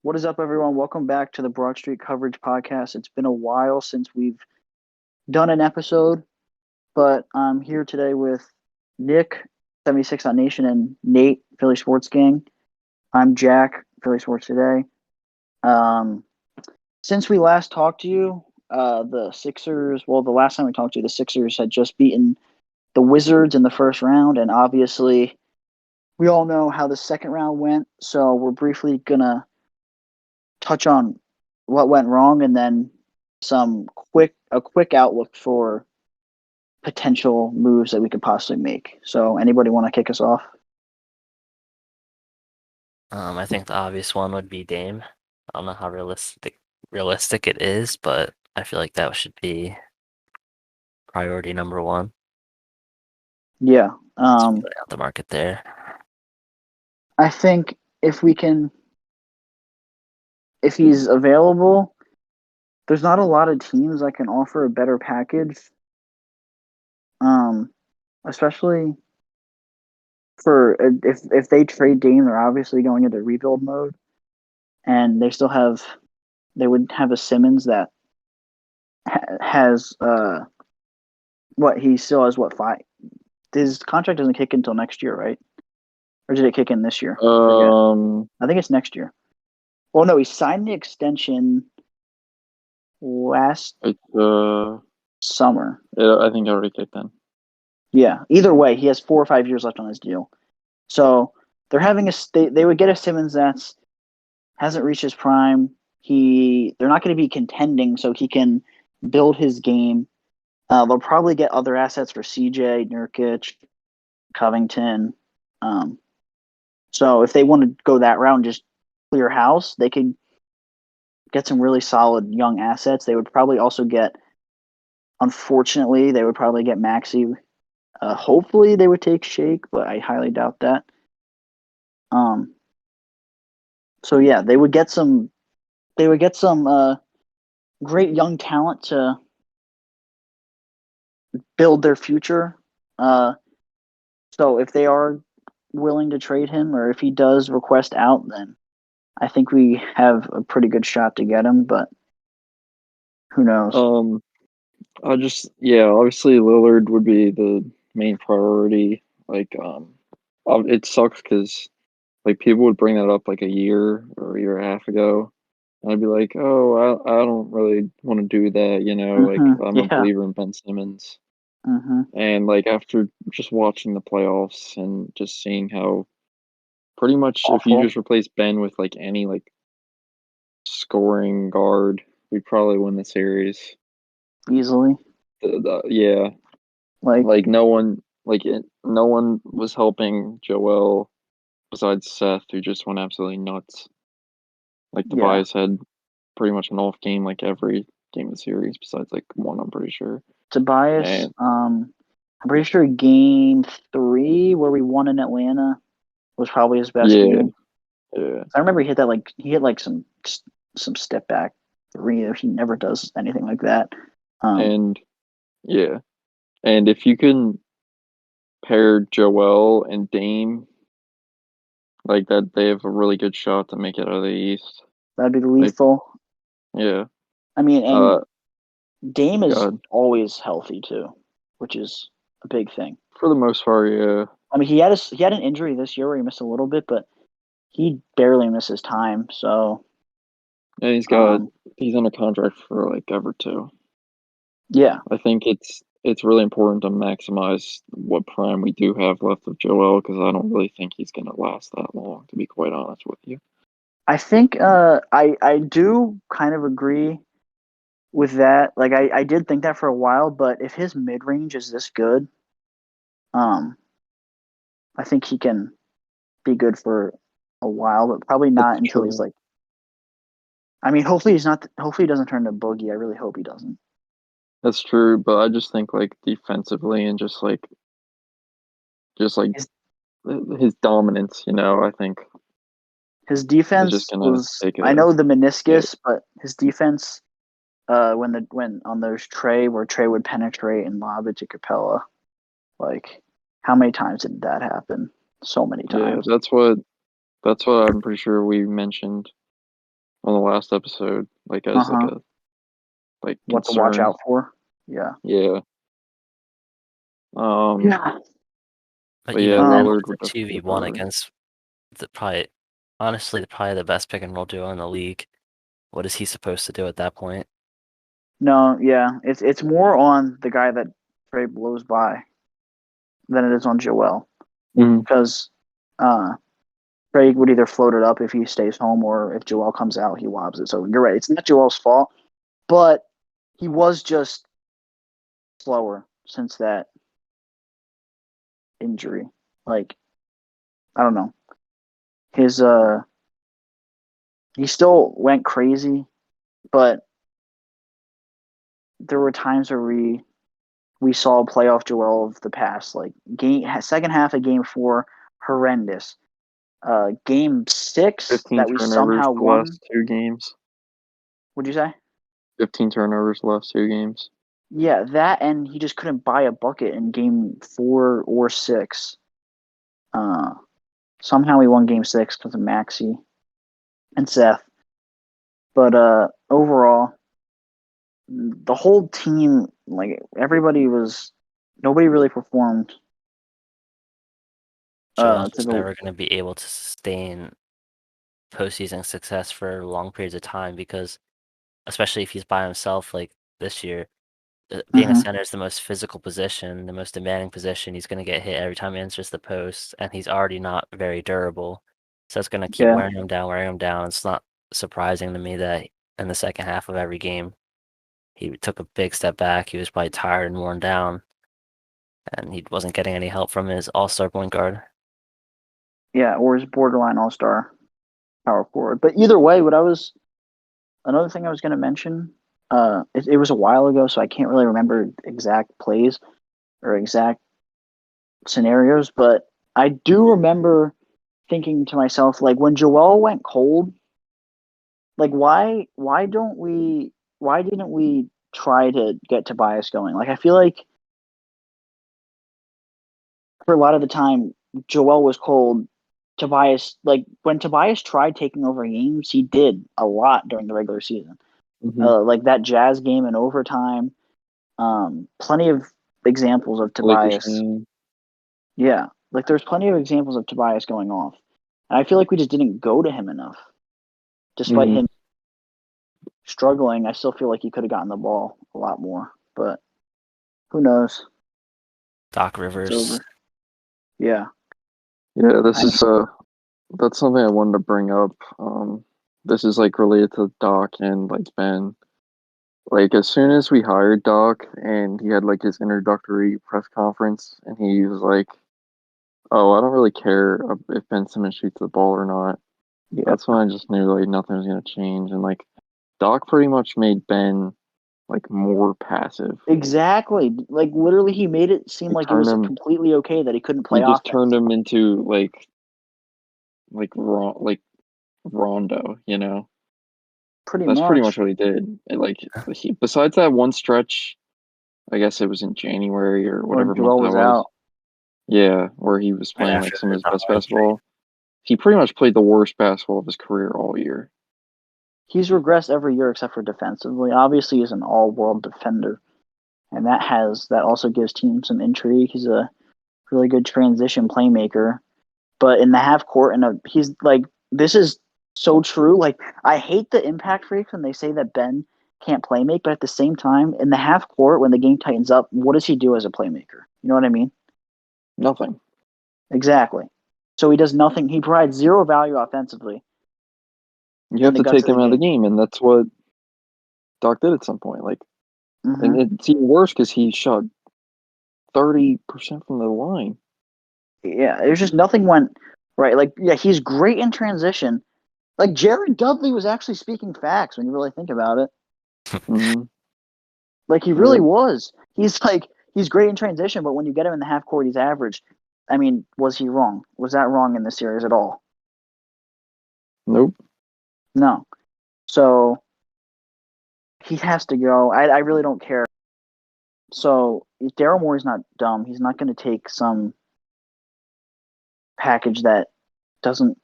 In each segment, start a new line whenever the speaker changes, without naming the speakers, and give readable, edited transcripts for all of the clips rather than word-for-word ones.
What is up, everyone? Welcome back to the Broad Street Coverage Podcast. It's been a while since we've done an episode, but I'm here today with Nick, 76 on Nation, and Nate, Philly Sports Gang. I'm Jack, Philly Sports Today. Um, since we last talked to you, the Sixers, well, the last time we talked to you, the Sixers had just beaten the Wizards in the first round, and obviously, we all know how the second round went, so we're briefly going to touch on what went wrong and then a quick outlook for potential moves that we could possibly make. So anybody want to kick us off?
I think the obvious one would be Dame. I don't know how realistic it is, but I feel like that should be priority number one.
Yeah.
Just play out the market there.
I think if he's available, there's not a lot of teams that can offer a better package. Um, Especially for if they trade Dame, they're obviously going into rebuild mode, and they would have a Simmons that has what he still has what five. His contract doesn't kick until next year, right? Or did it kick in this year? I forget.
Um,
I think it's next year. Well, no, he signed the extension last
it's
summer.
I think I already kicked in.
Yeah. Either way, he has 4 or 5 years left on his deal. So they would get a Simmons that's hasn't reached his prime. They're not going to be contending, so he can build his game. They'll probably get other assets for CJ, Nurkic, Covington. Um, so if they want to go that route and just clear house, they could get some really solid young assets. They would probably also get, unfortunately, they would probably get Maxi. Hopefully they would take Shake, but I highly doubt that. Um, so yeah, they would get some great young talent to build their future. Uh, so if they are willing to trade him, or if he does request out, then I think we have a pretty good shot to get him. But who knows?
Um, obviously Lillard would be the main priority. It sucks because like people would bring that up like a year or a year and a half ago, and I'd be like, oh, I don't really want to do that, like I'm a
Yeah.
believer in Ben Simmons,
hmm
and like after just watching the playoffs and just seeing how pretty much if you
Awful.
just replace Ben with like any like scoring guard, we'd probably win the series.
Easily.
Yeah,
Like,
like no one was helping Joel besides Seth, who just went absolutely nuts. Like
yeah.
Tobias had pretty much an off game like every game of the series, besides like one, I'm pretty sure.
Tobias,
And
I'm pretty sure game three where we won in Atlanta was probably his best
yeah,
game.
yeah,
I remember he hit like some step back three. He never does anything like that. Um,
and yeah, and if you can pair Joel and Dame like that, they have a really good shot to make it out of the East.
that'd be
Like,
lethal.
yeah,
I mean, and
uh,
Dame is
God,
always healthy too, which is a big thing.
for the most part, yeah.
I mean, he had an injury this year where he missed a little bit, but he barely misses time. So,
And
um,
he's under contract for like ever too.
yeah,
I think it's really important to maximize what prime we do have left of Joel because I don't really think he's gonna last that long, to be quite honest with you.
I think I do kind of agree with that. Like I did think that for a while, but if his mid range is this good, um, I think he can be good for a while, but probably not
That's
until he's
true.
like. I mean, hopefully he's not. Hopefully he doesn't turn to boogie. I really hope he doesn't.
That's true, but I just think like defensively and just like
His
his dominance, I think
his
is just
defense
gonna
was.
take
I
a
know the
hit.
meniscus, but his defense. When on those where Trey would penetrate and lob it to Capella, like how many times did that happen? So many
Yeah,
times.
that's what I'm pretty sure we mentioned on the last episode, like as like
Uh-huh.
a like
What to watch
concern.
out for. Yeah.
Yeah.
Yeah.
But
But yeah,
then
Lillard
with
would
the
definitely be a
2v1
priority.
against honestly, the best pick and roll duo in the league. What is he supposed to do at that point?
No, yeah. It's more on the guy that Trey blows by than it is on Joel.
Mhm.
Because Craig would either float it up if he stays home, or if Joel comes out, he lobs it. So you're right. It's not Joel's fault, but he was just slower since that injury. Like, I don't know. His he still went crazy, but there were times where we saw playoff Joel of the past, like second half of game 4, horrendous. Game 6
15
that we
turnovers
somehow
the
won.
last 2 games.
What'd you say?
15 turnovers the last 2 games.
Yeah, that, and he just couldn't buy a bucket in game 4 or 6. Somehow we won game 6 because of Maxi and Seth. But overall, the whole team, like nobody really performed.
Joel's
To
just
the
never going to be able to sustain postseason success for long periods of time because, especially if he's by himself like this year, being a
Mhm.
center is the most physical position, the most demanding position. He's going to get hit every time he enters the post, and he's already not very durable. So it's going to keep
Yeah,
wearing him down, wearing him down. It's not surprising to me that in the second half of every game, he took a big step back. He was probably tired and worn down, and he wasn't getting any help from his all-star point guard.
yeah, or his borderline all-star power forward. But either way, another thing I was going to mention. It was a while ago, so I can't really remember exact plays or exact scenarios, but I do remember thinking to myself, like, when Joel went cold, like, why didn't we try to get Tobias going? Like, I feel like for a lot of the time Joel was cold, Tobias, like, when Tobias tried taking over games, he did a lot during the regular season.
Mm-hmm.
Like that Jazz game in overtime. Plenty of examples of
Lakers
Tobias.
game.
Yeah, like there's plenty of examples of Tobias going off, and I feel like we just didn't go to him enough, despite
Mm-hmm.
him struggling. I still feel like he could have gotten the ball a lot more, but who knows?
Doc
It's
Rivers.
over. Yeah,
Yeah, this
I
is that's something I wanted to bring up. This is like related to Doc and like Ben. Like as soon as we hired Doc and he had like his introductory press conference and he was like, "Oh, I don't really care if Ben Simmons shoots the ball or not."
yeah,
That's when I just knew like nothing was gonna change. And like Doc pretty much made Ben like more passive.
exactly. Like literally, he made it seem
He
like it
turned
was
him.
completely okay that he couldn't
He
play
just
offense.
turned him into like Rondo. You know,
Pretty
that's pretty much
much.
what he did. And like he, besides that one stretch, I guess it was in January or
When
whatever month
Joel
that
was
was.
out,
Yeah, where he was
Right
playing like
after
some of his
the
best
Harden trade.
basketball. He pretty much played the worst basketball of his career all year.
he's regressed every year except for defensively. Obviously, he's an all-world defender, and that also gives teams some intrigue. He's a really good transition playmaker, but in the half court, he's like, this is so true. Like, I hate the impact freaks when they say that Ben can't play make, but at the same time, in the half court, when the game tightens up, what does he do as a playmaker? You know what I mean?
Nothing.
Exactly. So he does nothing. He provides zero value offensively
You
in
have
the
to
guts
take
of the
him out of the
game.
game, and that's what Doc did at some point. Like, and
Hmm.
it's even worse because he shot 30% from the line.
Yeah, there's just nothing went right. Like, yeah, he's great in transition. Like, Jared Dudley was actually speaking facts when you really think about it.
Mm-hmm.
Like, he really
Yep.
was. He's great in transition, but when you get him in the half court, he's average. I mean, was he wrong? Was that wrong in this series at all?
Nope.
No. So he has to go. I really don't care. So if Daryl Morey's not dumb, he's not going to take some package that doesn't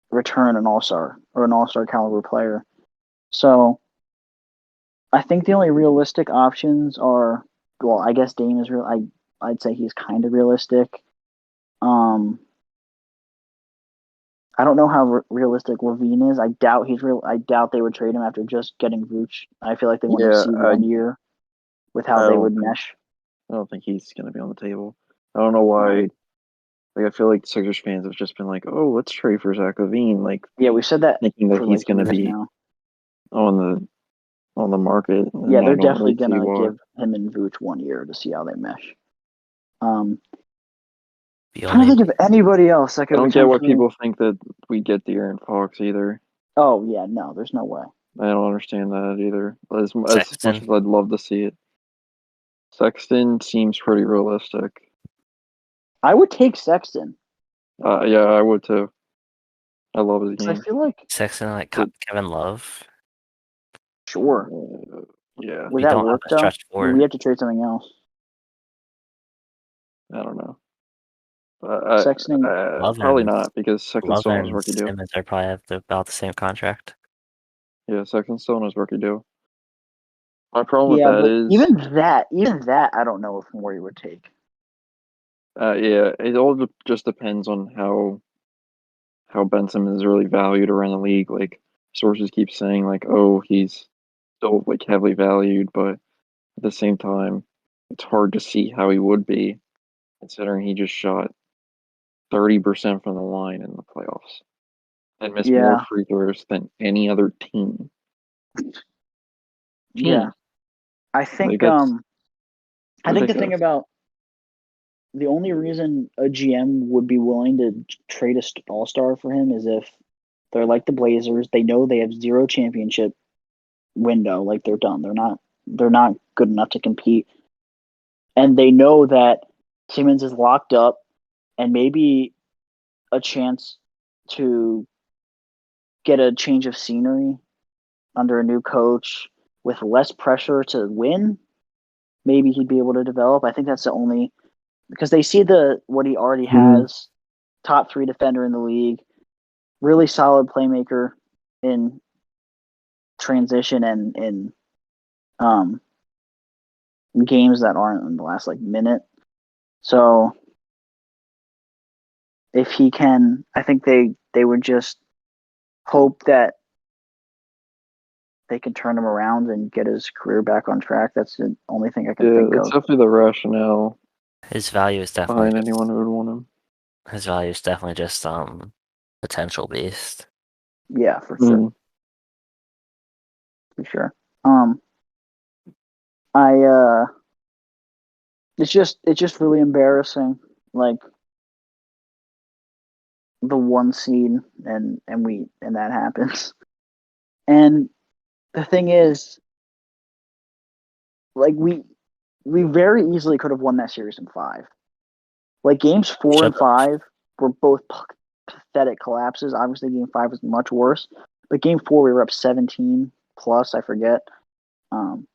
return an all-star or an all-star caliber player. So I think the only realistic options are, well, I guess Dame is real. I'd say he's kind of realistic. Um, I don't know how realistic Levine is. I doubt he's real. I doubt they would trade him after just getting Vooch. I feel like they want to
Yeah,
see 1 year with how
I
they
don't
would
think
mesh.
I don't think he's gonna be on the table. I don't know why. Like I feel like Sixers fans have just been like, "Oh, let's trade for Zach LaVine," like
Yeah, we said that
thinking that
for
he's
like
gonna
years
be
now.
on the market,
Yeah,
and I
they're
don't
definitely
really see
gonna
why.
give him and Vooch 1 year to see how they mesh. Um,
The
trying to
only
think of anybody else that
I
could
don't get why
potentially.
people think that we get De'Aaron Fox either.
Oh yeah, no, there's no way.
I don't understand that either. As much
Sexton.
as I'd love to see it, Sexton seems pretty realistic.
I would take Sexton
Yeah, I would too. I love his
because I
game.
feel like
Sexton like
But,
Kevin Love.
sure.
yeah,
Would
We
that
don't have
work
a
though?
stretch
We
four.
have to trade something else.
I don't know.
Sexton.
Love
Probably
and
not because Sexton's
Love
still on his
and
rookie deal.
Simmons are probably about the same contract.
Yeah, Sexton's still on his rookie deal. My problem with
Yeah,
that
but
is,
even that, I don't know if Morey would take.
yeah, it all just depends on how Ben Simmons is really valued around the league. Like sources keep saying, like, oh, he's still like heavily valued, but at the same time, it's hard to see how he would be, considering he just shot 30% from the line in the playoffs and missed more
Yeah,
free throws than any other team.
yeah. I
Like
think
that's
I think the thing
ridiculous.
about the only reason a GM would be willing to trade a all star for him is if they're like the Blazers. They know they have zero championship window. Like they're done. They're not good enough to compete, and they know that Simmons is locked up, and maybe a chance to get a change of scenery under a new coach with less pressure to win. Maybe he'd be able to develop. I think that's the only because they see what he already
Mhm.
has. Top 3 defender in the league, really solid playmaker in transition and in um, games that aren't in the last like minute. So if he can, I think they would just hope that they can turn him around and get his career back on track. That's the only thing I can
Yeah,
think
that's
of.
definitely the rationale
His value is definitely
behind
just
anyone who would want him.
potential based.
Yeah, for sure,
Mhm.
for sure. I it's just really embarrassing. Like the 1 seed and that happens. And the thing is, like we very easily could have won that series in 5. Like games 4
Should
and 5 were both pathetic collapses. Obviously, game 5 was much worse, but game 4 we were up 17 plus. I forget. Um,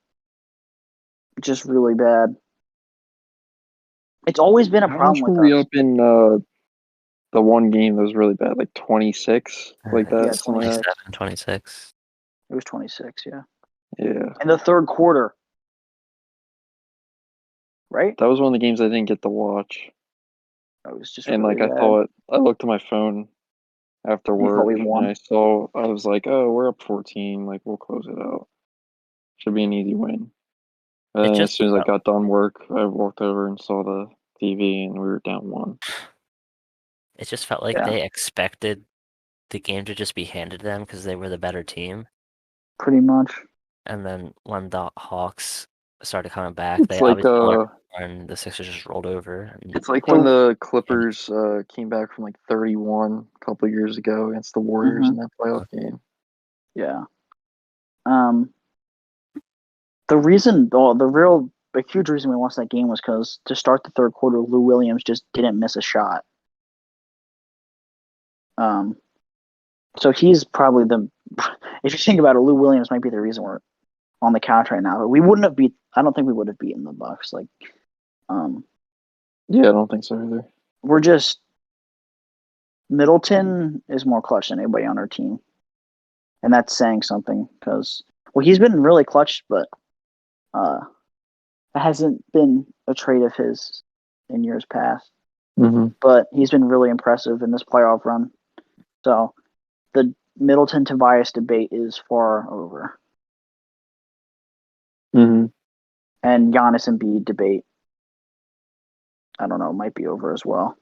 just really bad. It's always been a
How much
problem
were
with
we
us.
up in the one game that was really bad? Like 26, like
Yeah,
that, something like
27, 26.
it was 26. Yeah,
that. Yeah,
in the third quarter, right?
that was one of the games I didn't get to watch.
It was just
And
really
like
bad.
I looked at my phone after
You thought
work
we
and
won?
I was like, oh, we're up 14. Like we'll close it out. Should be an easy win. And
It
then
just
as soon as I got done work, I walked over and saw the TV and we were down 1.
it just felt like
Yeah,
they expected the game to just be handed to them because they were the better team.
pretty much.
And then when the Hawks started coming back,
It's
they
like
obviously learned, and the Sixers just rolled over. And
It's like when
So,
the Clippers came back from like 31 a couple years ago against the Warriors in
mhm,
that playoff game.
yeah. Um, the huge reason we lost that game was because to start the third quarter, Lou Williams just didn't miss a shot. Um, so he's probably if you think about it, Lou Williams might be the reason we're on the couch right now. But we wouldn't have I don't think we would have beaten the Bucks. Like, um,
Yeah, I don't think so either.
we're just Middleton is more clutch than anybody on our team. and that's saying something because he's been really clutch, but it hasn't been a trait of his in years past.
Mm-hmm.
But he's been really impressive in this playoff run. So the Middleton Tobias debate is far over,
Mm-hmm.
and Giannis Embiid debate, I don't know, might be over as well.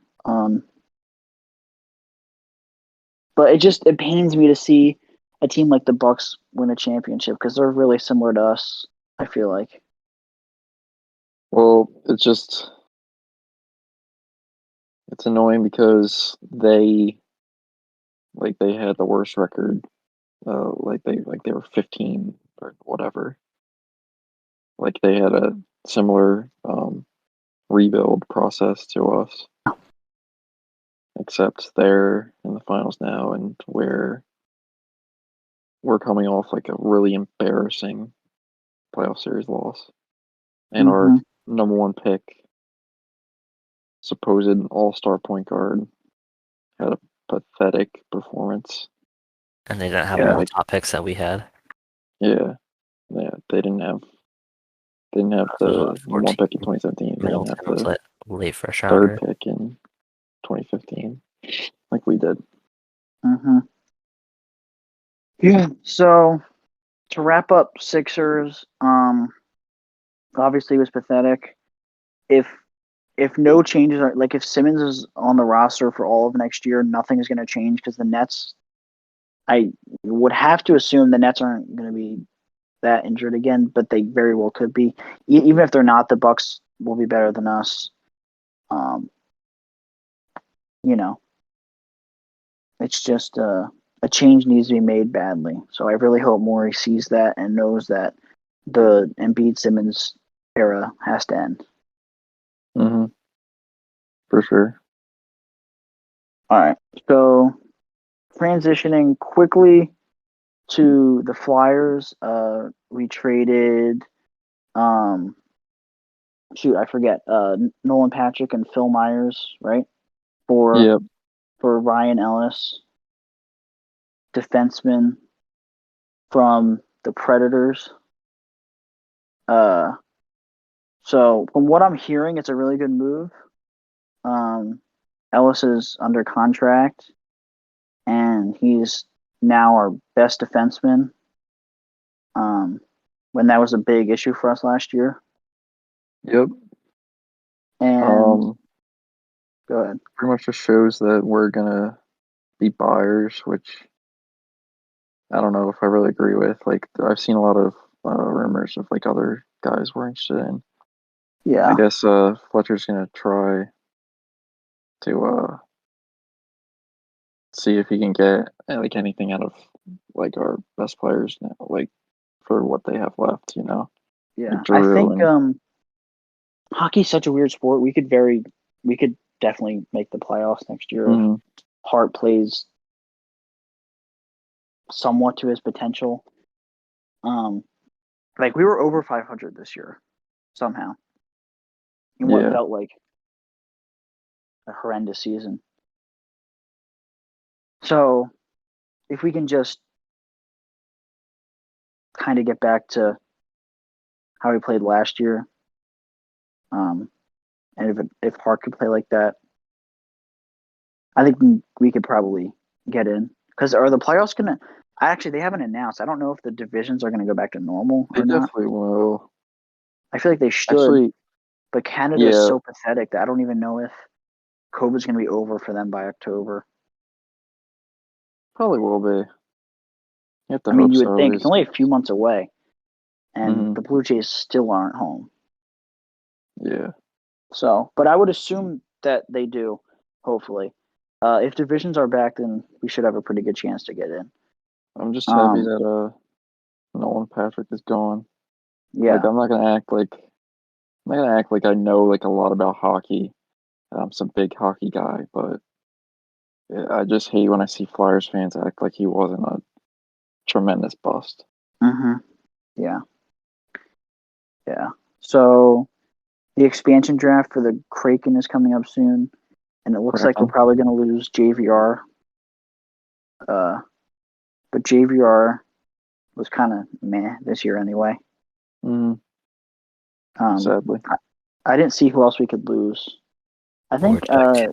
But it pains me to see a team like the Bucks win a championship because they're really similar to us. I feel like.
Well, it's annoying because they had the worst record. They were 15 or whatever. Like they had a similar rebuild process to us, except they're in the finals now, and we're coming off like a really embarrassing playoff series loss, and our number one pick, supposed all-star point guard, had a pathetic performance.
And they didn't have all the top picks that we had.
Yeah, they didn't have the one pick in 2017. They didn't have the
late first
third
rounder.
pick in 2015, like we did.
Mm-hmm. Yeah. So to wrap up Sixers, obviously it was pathetic. If no changes are like if Simmons is on the roster for all of next year, nothing is going to change because the Nets. I would have to assume the Nets aren't going to be that injured again, but they very well could be. Even if they're not, the Bucks will be better than us. It's just a change needs to be made badly. So I really hope Morey sees that and knows that the Embiid Simmons era has to end.
Mm-hmm. For sure.
All right. So transitioning quickly to the Flyers, we traded I forget, Nolan Patrick and Phil Myers, right? For Ryan Ellis, defenseman from the Predators. So from what I'm hearing, it's a really good move. Ellis is under contract, and he's now our best defenseman. When that was a big issue for us last year.
Yep.
And go ahead.
Pretty much just shows that we're gonna be buyers, which I don't know if I really agree with. Like I've seen a lot of rumors of like other guys we're interested in.
Yeah.
I guess Fletcher's gonna try to see if he can get like anything out of like our best players now, like for what they have left,
Yeah.
Like
I think hockey's such a weird sport. We could definitely make the playoffs next year if Hart plays somewhat to his potential. Like we were over 500 this year somehow in what felt like a horrendous season. So if we can just kind of get back to how we played last year, and if Hart could play like that, I think we could probably get in. Because are the playoffs gonna? Actually, they haven't announced. I don't know if the divisions are gonna go back to normal or not.
They definitely will.
I feel like they should. But Canada is so pathetic that I don't even know if COVID's gonna be over for them by October.
Probably will be.
You would think it's only a few months away, and the Blue Jays still aren't home.
Yeah.
So, but I would assume that they do. Hopefully, if divisions are back, then we should have a pretty good chance to get in.
I'm just happy that Nolan Patrick is gone.
Yeah.
Like I'm not gonna act like I know like a lot about hockey. I'm some big hockey guy, but I just hate when I see Flyers fans act like he wasn't a tremendous bust.
Yeah. Yeah. So the expansion draft for the Kraken is coming up soon, and it looks like we're probably going to lose JVR. but JVR was kind of meh this year anyway.
Sadly.
I didn't see who else we could lose. I think.
Voracek.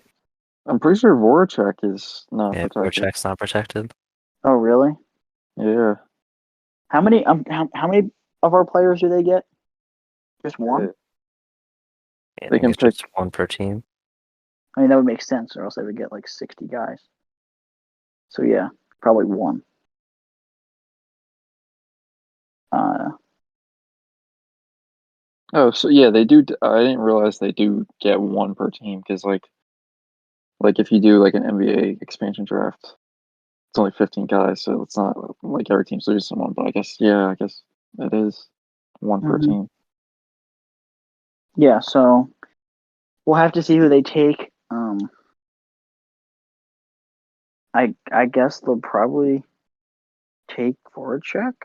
I'm pretty sure Voracek is not
Yeah,
protected.
Voracek's not protected.
Oh, really?
Yeah.
How many? How many of our players do they get? Just one.
Yeah, I
They
think
can
it's
pick-
just one per team.
I mean, that would make sense, or else they would get like 60 guys. So yeah, probably one.
Oh, so yeah, they do. I didn't realize they do get one per team because, like if you do like an NBA expansion draft, it's only 15 guys, so it's not like every team's losing someone. But I guess it is one per
Mhm.
team.
Yeah, so we'll have to see who they take. I guess they'll probably take Voracek.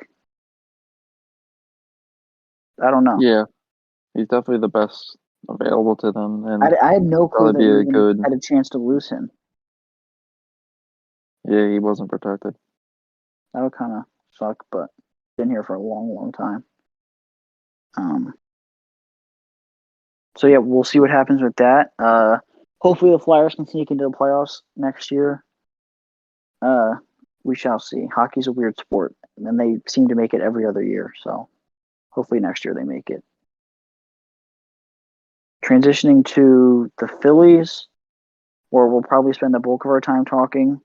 I don't know.
Yeah, he's definitely the best available to them, and
I had no clue
probably
that
be
we
a
even
good.
had a chance to lose him.
Yeah, he wasn't protected.
That would kind of suck, but been here for a long, long time. So yeah, we'll see what happens with that. Hopefully the Flyers can sneak into the playoffs next year. We shall see. Hockey's a weird sport, and they seem to make it every other year. So hopefully next year they make it. Transitioning to the Phillies, where we'll probably spend the bulk of our time talking.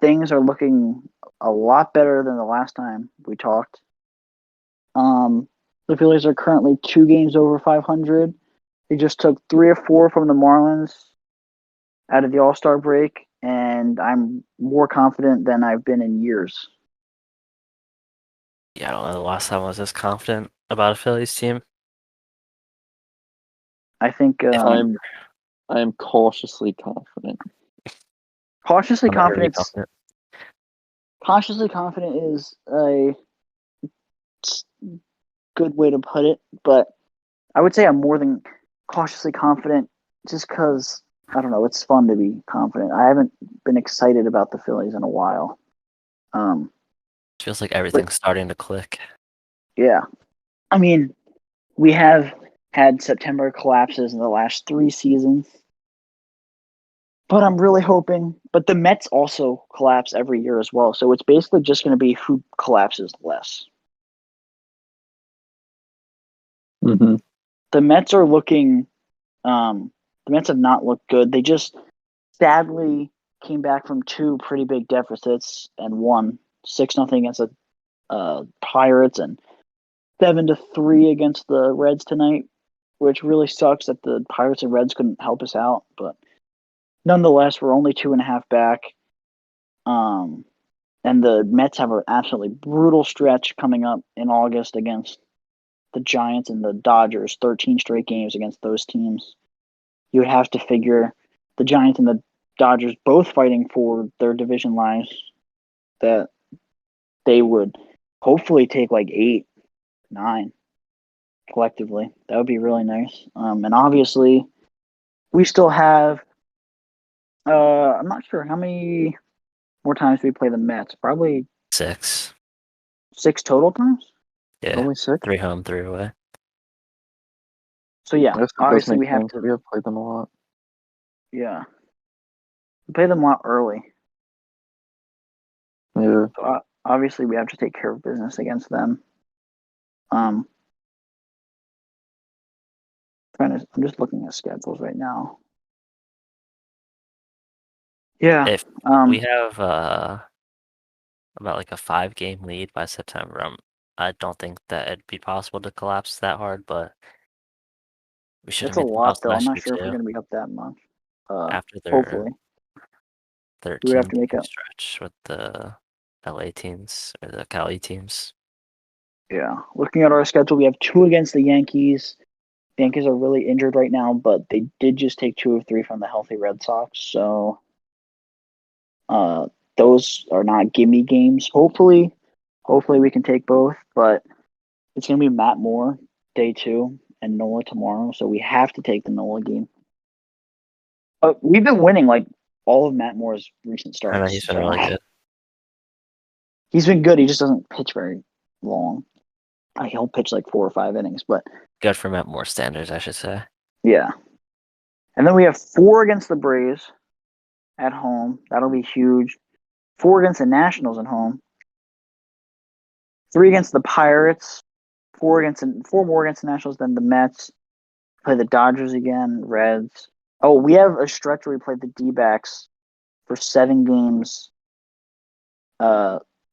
Things are looking a lot better than the last time we talked. The Phillies are currently 2 games over 500. They just took 3 or 4 from the Marlins out of the All-Star break, and I'm more confident than I've been in years.
Yeah, I don't know the last time I was this confident about a Phillies team.
I think
I am cautiously confident.
cautiously
I'm not really
confident. Cautiously confident is a good way to put it, but I would say I'm more than cautiously confident just because, I don't know, it's fun to be confident. I haven't been excited about the Phillies in a while.
Feels like everything's starting to click.
Yeah. I mean, we have had September collapses in the last 3 seasons, but I'm really hoping. But the Mets also collapse every year as well, so it's basically just going to be who collapses less.
Mm-hmm.
The Mets are looking. The Mets have not looked good. They just sadly came back from 2 pretty big deficits and won 6-0 against the Pirates and 7-3 against the Reds tonight, which really sucks that the Pirates and Reds couldn't help us out. But nonetheless, we're only 2.5 back. And the Mets have an absolutely brutal stretch coming up in August against the Giants and the Dodgers. 13 straight games against those teams. You would have to figure the Giants and the Dodgers both fighting for their division lives, that they would hopefully take like 8, 9 collectively. That would be really nice. And obviously, we still have. I'm not sure how many more times we play the Mets. Probably
6.
6 total times.
Yeah.
Only 6.
3 home, 3 away.
So yeah,
I guess that does
obviously
make
we have
sense.
to.
We have played them a lot.
Yeah, we play them a lot early.
Yeah.
So obviously we have to take care of business against them. I'm just looking at schedules right now. Yeah.
If we have about like a 5-game lead by September, I don't think that it'd be possible to collapse that hard, but we should have
That's a
made the
lot,
most
though. I'm
last
not
year
sure if we're
too.
going to be up that much.
After their
Hopefully. We would have to
13
make
game
up.
stretch with the LA teams or the Cali teams.
Yeah. Looking at our schedule, we have 2 against the Yankees. The Yankees are really injured right now, but they did just take 2 of 3 from the healthy Red Sox. So those are not gimme games. Hopefully we can take both, but it's going to be Matt Moore day 2 and Nola tomorrow. So we have to take the Nola game. We've been winning like all of Matt Moore's recent
I know
starts.
he's been
So
really good.
He's been good. He just doesn't pitch very long. He'll pitch like 4 or 5 innings, but
Good for Met Moore standards, I should say.
yeah. And then we have 4 against the Braves at home. That'll be huge. 4 against the Nationals at home. 3 against the Pirates. 4 more against the Nationals than the Mets. Play the Dodgers again. Reds. Oh, we have a stretch where we played the D-backs for 7 games.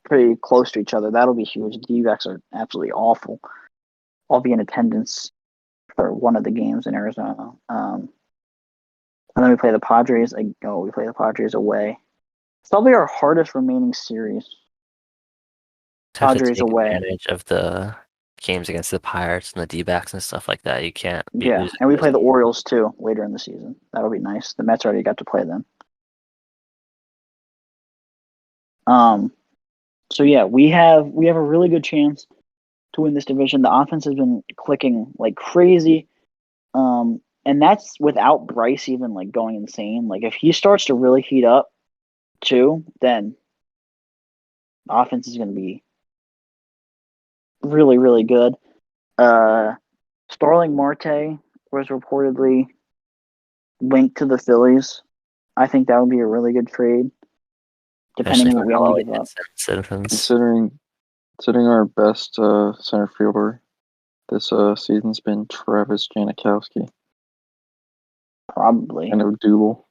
Pretty close to each other. That'll be huge. The D-backs are absolutely awful. I'll be in attendance for one of the games in Arizona. And then we play the Padres. We play the Padres away. It's probably our hardest remaining series.
To have to
Padres
take
away.
advantage of the games against the Pirates and the D-backs and stuff like that. You can't be
Yeah,
losing
and we
those
play the
games.
Orioles too later in the season. That'll be nice. The Mets already got to play them. So yeah, we have a really good chance to win this division. The offense has been clicking like crazy. And that's without Bryce even like going insane. Like if he starts to really heat up too, then the offense is going to be really, really good. Starling Marte was reportedly linked to the Phillies. I think that would be a really good trade, depending
Especially
on what
for
we have
how
to
well he
give
did
up.
Citizens.
Considering our best center fielder this season's been Travis Janikowski
Probably.
and Odubel.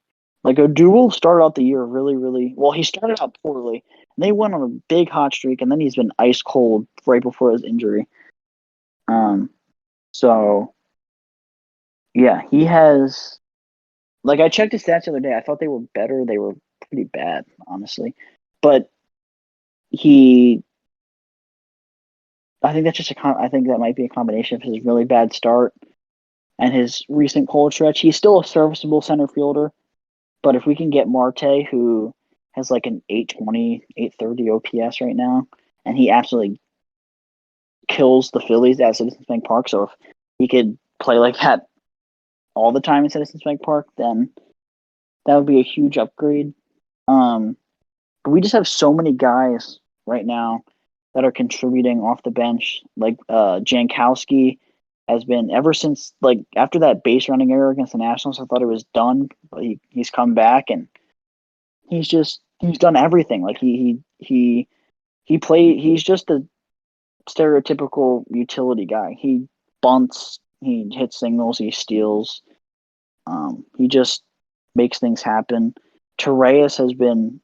Like Odubel started out the year really, really well. He started out poorly, and they went on a big hot streak, and then he's been ice cold right before his injury. So yeah, he has. Like I checked his stats the other day. I thought they were better. They were pretty bad, honestly. But I think that's just I think that might be a combination of his really bad start and his recent cold stretch. He's still a serviceable center fielder, but if we can get Marte, who has like an 820, 830 OPS right now, and he absolutely kills the Phillies at Citizens Bank Park, so if he could play like that all the time in Citizens Bank Park, then that would be a huge upgrade. But we just have so many guys right now that are contributing off the bench. Like Jankowski has been ever since like after that base running error against the Nationals. I thought it was done, but he's come back and he's done everything. Like he's just a stereotypical utility guy. He bunts, he hits singles, he steals. He just makes things happen. Torreyes has been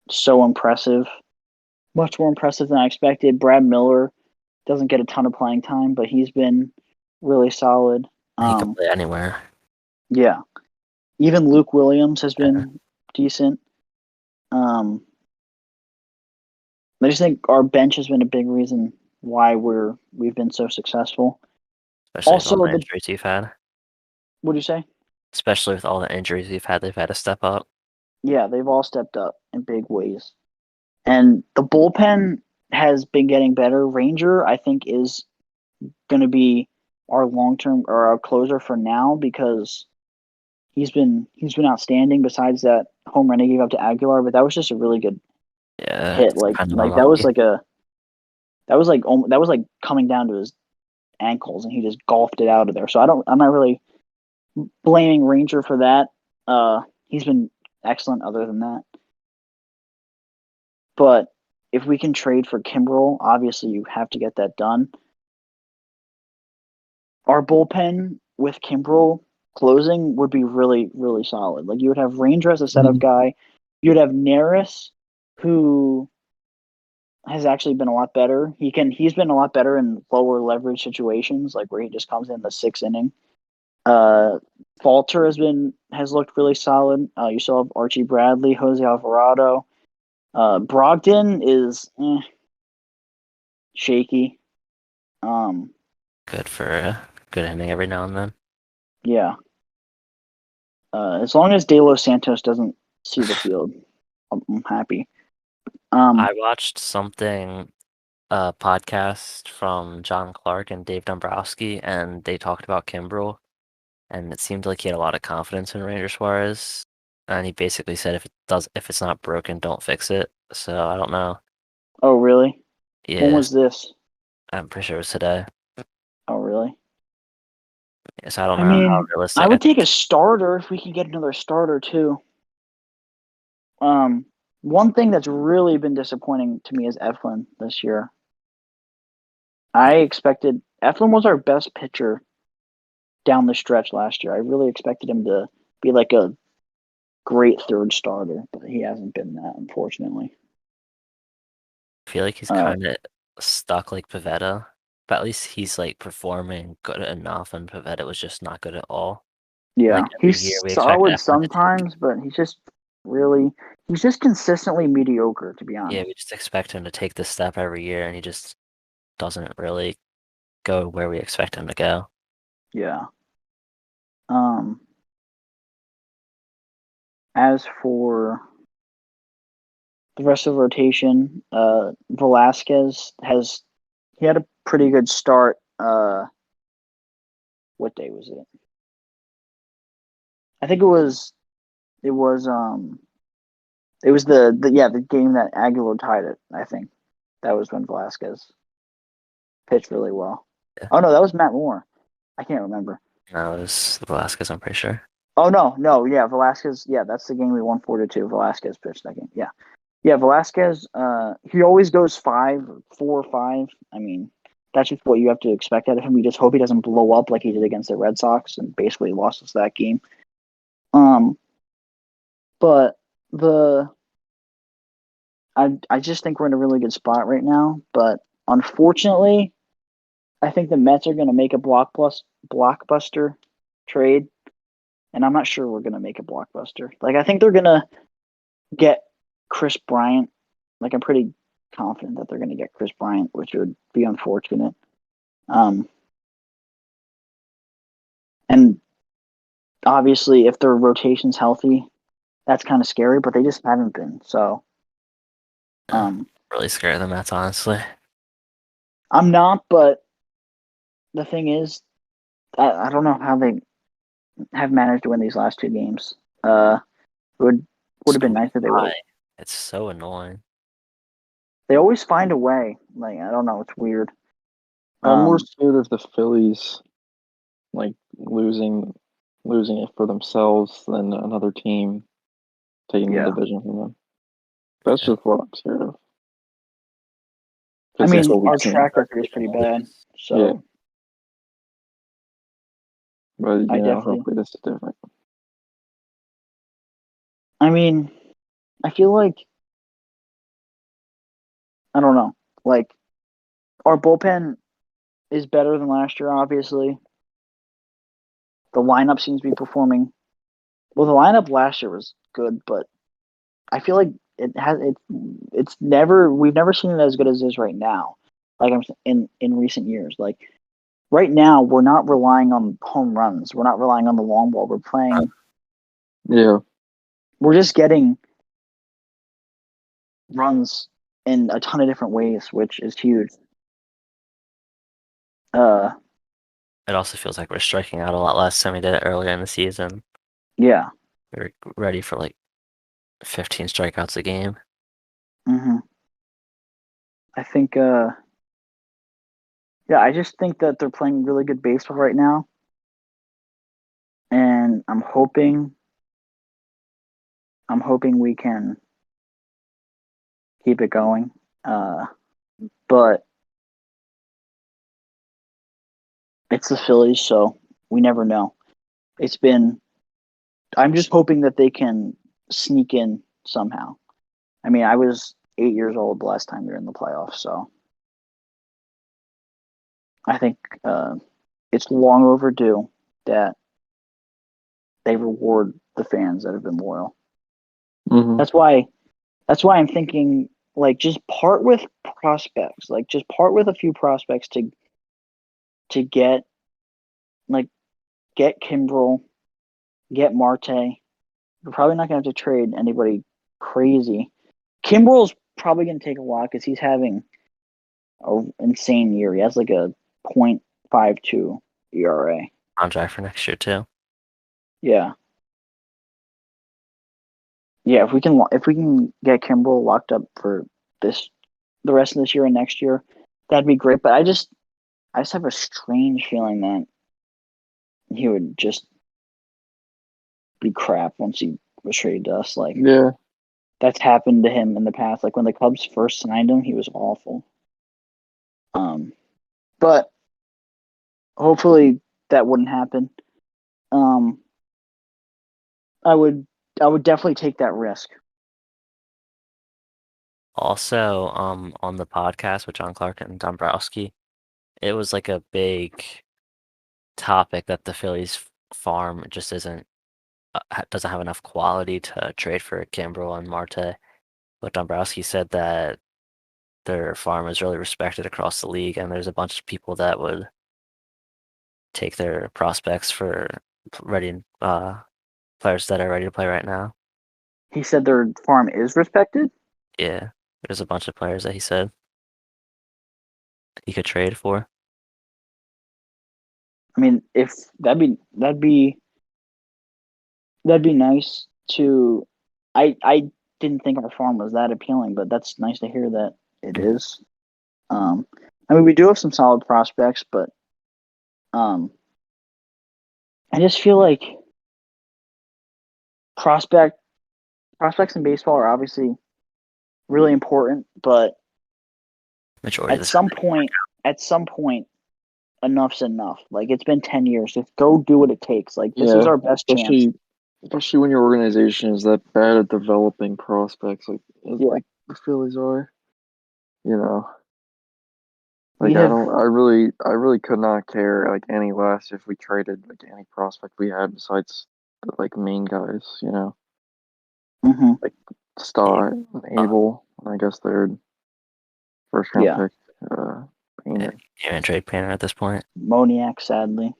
so impressive, much more impressive than I expected. Brad Miller doesn't get a ton of playing time, but he's been really solid.
He can play anywhere.
Yeah, even Luke Williams has
Yeah.
been decent. I just think our bench has been a big reason why we've been so successful.
Especially
Also,
with all the injuries you've had.
What do you say?
Especially with all the injuries you've had, they've had to step up.
Yeah, they've all stepped up in big ways. And the bullpen has been getting better. Ranger, I think, is going to be our long-term or our closer for now because he's been outstanding. Besides that home run he gave up to Aguilar, but that was just a really good
Yeah,
hit.
it's
Like
kind of
that was
unlucky.
that was like coming down to his ankles, and he just golfed it out of there. So I'm not really blaming Ranger for that. He's been excellent other than that. But if we can trade for Kimbrel, obviously you have to get that done. Our bullpen with Kimbrel closing would be really, really solid. Like you would have Ranger as a setup guy. You would have Neris, who has actually been a lot better. He's been a lot better in lower leverage situations, like where he just comes in the 6th inning. Falter has looked really solid. You still have Archie Bradley, Jose Alvarado. Brogdon is shaky.
Good for a good inning every now and then.
Yeah. As long as De Los Santos doesn't see the field, I'm happy.
I watched a podcast from John Clark and Dave Dombrowski, and they talked about Kimbrel, and it seemed like he had a lot of confidence in Ranger Suarez, and he basically said if it's not broken, don't fix it. So I don't know.
Oh, really? When
Yeah,
was this?
I'm pretty sure it was today.
Oh, really?
So I don't
I
know how
mean, I
realistic.
would take a starter if we could get another starter too. Um, One thing that's really been disappointing to me is Eflin this year. I expected Eflin was our best pitcher down the stretch last year. I really expected him to be like a great third starter, but he hasn't been that, unfortunately.
I feel like he's
Uh,
kind of stuck like Pavetta, but at least he's like performing good enough, and Pavetta was just not good at all. And
yeah,
like every year
he's
we expect
solid
Eflin to take.
sometimes, but he's just consistently mediocre, to be
Yeah,
honest.
we just expect him to take this step every year, and he just doesn't really go where we expect him to go.
Yeah. Um, as for the rest of the rotation, Velasquez he had a pretty good start. What day was it? I think it was it was the game that Aguilar tied it. I think that was when Velasquez pitched really well.
Yeah.
Oh no, that was Matt Moore. I can't remember.
No, it was Velasquez, I'm pretty sure.
Oh no, yeah, Velasquez. Yeah, that's the game we won 4-2. Velasquez pitched that game. Yeah, yeah, Velasquez. He always goes 4 or 5. I mean, that's just what you have to expect out of him. We just hope he doesn't blow up like he did against the Red Sox and basically lost us that game. But the I just think we're in a really good spot right now. But unfortunately, I think the Mets are going to make a blockbuster trade, and I'm not sure we're going to make a blockbuster. Like I think they're going to get Chris Bryant. Like I'm pretty confident that they're going to get Chris Bryant, which would be unfortunate. Um, and obviously, if their rotation's healthy, that's kind of scary. But they just haven't been. So
Yeah, really scared of the Mets, honestly.
I'm not. But the thing is, I don't know how they have managed to win these last 2 games. It would have been nice if they would have.
Why? It's so annoying.
They always find a way. Like I don't know, it's weird.
I'm more
Um,
scared of the Phillies like losing it for themselves than another team taking the
yeah.
division from them. That's
Yeah.
just what I'm scared of.
I
Because that's
mean,
what we've
our
seen.
track record is pretty bad,
Yeah,
so
but
I definitely.
hopefully this is different.
I mean, I feel like I don't know. Like our bullpen is better than last year. Obviously, the lineup seems to be performing. Well, the lineup last year was good, but I feel like it's never we've never seen it as good as it is right now. Like I'm in recent years. Like right now, we're not relying on home runs. We're not relying on the long ball. We're playing.
Yeah,
We're just getting runs in a ton of different ways, which is huge. Uh,
It also feels like we're striking out a lot less than we did earlier in the season.
yeah.
We were ready for like 15 strikeouts a game.
hmm I think. Yeah, I just think that they're playing really good baseball right now, and I'm hoping we can keep it going. But it's the Phillies, so we never know. It's been. I'm just hoping that they can sneak in somehow. I mean, I was 8 years old the last time we were in the playoffs, so I think it's long overdue that they reward the fans that have been loyal.
hmm
That's why. That's why I'm thinking like just part with prospects, like just part with a few prospects to like get Kimbrel, get Marte. We're probably not gonna have to trade anybody crazy. Kimbrel's probably gonna take a lot because he's having an insane year. He has like a .52 ERA.
Contract for next year too.
Yeah, yeah. If we can get Kimbrel locked up for this the rest of this year and next year, that'd be great. But I just have a strange feeling that he would just be crap once he was traded to us. Like,
Yeah.
that's happened to him in the past. Like when the Cubs first signed him, he was awful. But hopefully that wouldn't happen. I would definitely take that risk.
Also, on the podcast with John Clark and Dombrowski, it was like a big topic that the Phillies farm just doesn't have enough quality to trade for Kimbrel and Marte. But Dombrowski said that their farm is really respected across the league, and there's a bunch of people that would take their prospects for ready players that are ready to play right now.
He said their farm is respected.
Yeah, there's a bunch of players that he said he could trade for.
I mean, if that'd be nice to. I didn't think our farm was that appealing, but that's nice to hear that it is. I mean, we do have some solid prospects, but I just feel like prospects in baseball are obviously really important, but
Majority of
at
the
some point, enough's enough. Like, it's been 10 years. Just go do what it takes. Like, this is our best chance.
Especially when your organization is that bad at developing prospects, like the Phillies are. You know, like I really could not care like any less if we traded like any prospect we had besides the like main guys. You know,
Mm-hmm.
like Star, Abel, and I guess third, first round pick. Painter.
Yeah, and trade Painter at this point.
Moniak, sadly.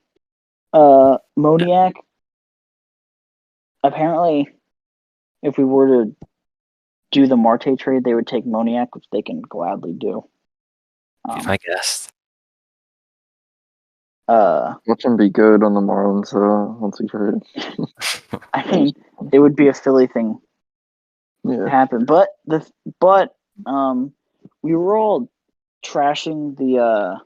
Moniak, apparently, if we were to do the Marte trade, they would take Moniak, which they can gladly do.
Be my guest.
Watch him be good on the Marlins once he traded.
I mean, it would be a Philly thing to happen, but we were all trashing the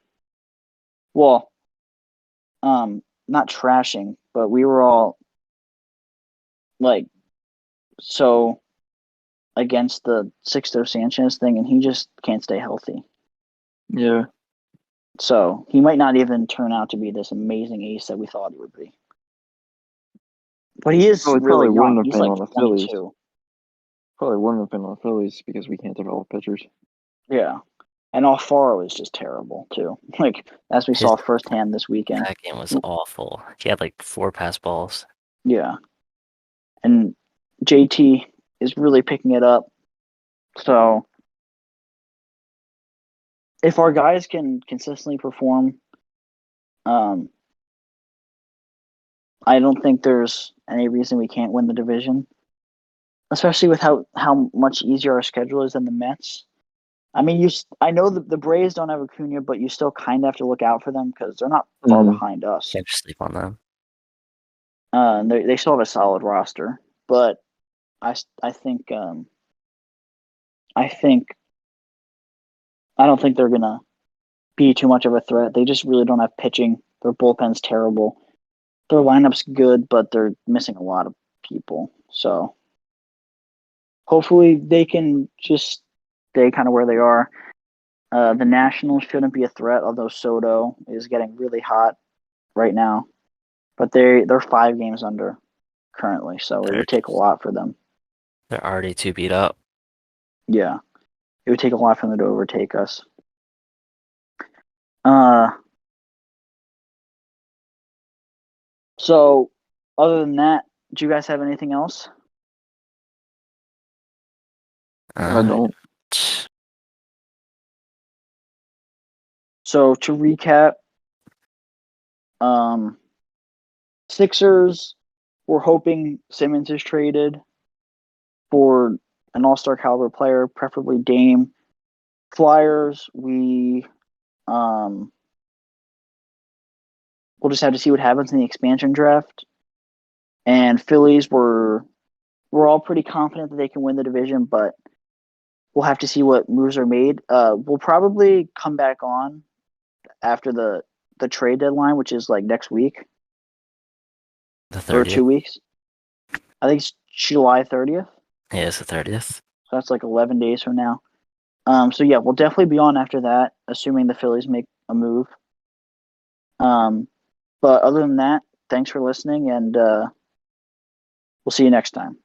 not trashing, but we were all like so against the Sixto Sanchez thing, and he just can't stay healthy.
Yeah.
So he might not even turn out to be this amazing ace that we thought he would be. But he is really young. He's like 22.
Probably wouldn't have been on the Phillies because we can't develop pitchers.
Yeah. And Alfaro was just terrible, too. Like, as we saw firsthand this weekend.
That game was awful. He had like 4 pass balls.
Yeah. And JT is really picking it up. So, if our guys can consistently perform, I don't think there's any reason we can't win the division. Especially with how much easier our schedule is than the Mets. I mean, I know the Braves don't have Acuna, but you still kind of have to look out for them because they're not far behind us.
Can't sleep on them.
And they still have a solid roster, but I think I don't think they're gonna be too much of a threat. They just really don't have pitching. Their bullpen's terrible. Their lineup's good, but they're missing a lot of people. So hopefully they can just stay kind of where they are. The Nationals shouldn't be a threat, although Soto is getting really hot right now. But they're 5 games under currently, so it would take a lot for them.
They're already too beat up.
Yeah. It would take a lot for them to overtake us. So, other than that, do you guys have anything else?
I don't.
So, to recap, Sixers, we're hoping Simmons is traded for an all-star caliber player, preferably Dame. Flyers, we'll just have to see what happens in the expansion draft. And Phillies, we're all pretty confident that they can win the division, but we'll have to see what moves are made. We'll probably come back on after the trade deadline, which is like next week
The
or
30th.
2 weeks. I think it's July 30th.
Yeah, it's the 30th.
So that's like 11 days from now. So yeah, we'll definitely be on after that, assuming the Phillies make a move. But other than that, thanks for listening, and we'll see you next time.